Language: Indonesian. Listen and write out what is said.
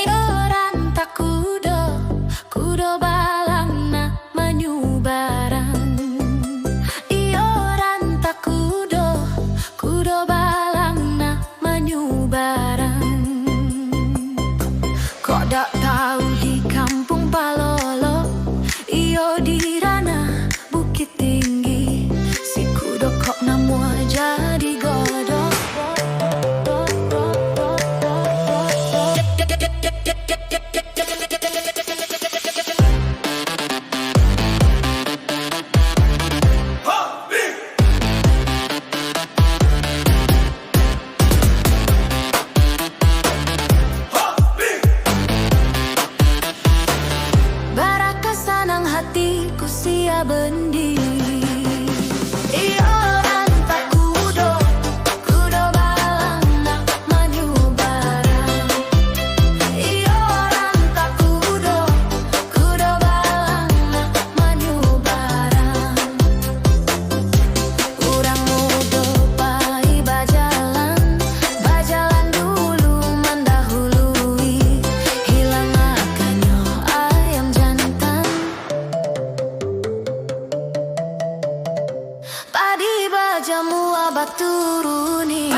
Orang tak kudo balang na menyubarang. Orang tak kudo balang na menyubarang. Kok dak tahu di kampung Palolo, iyo di ranah Bukit Tinggi, si kudo kok namu jadi godok. Baraka sanang hatiku sia bendi. Orang tak kudo balang nak menyubarang. Orang tak kudo balang nak menyubarang. Urang muda pai bajalan dulu mendahului. Hilang akannya ayam jantan. Padi bajamu abah turuni.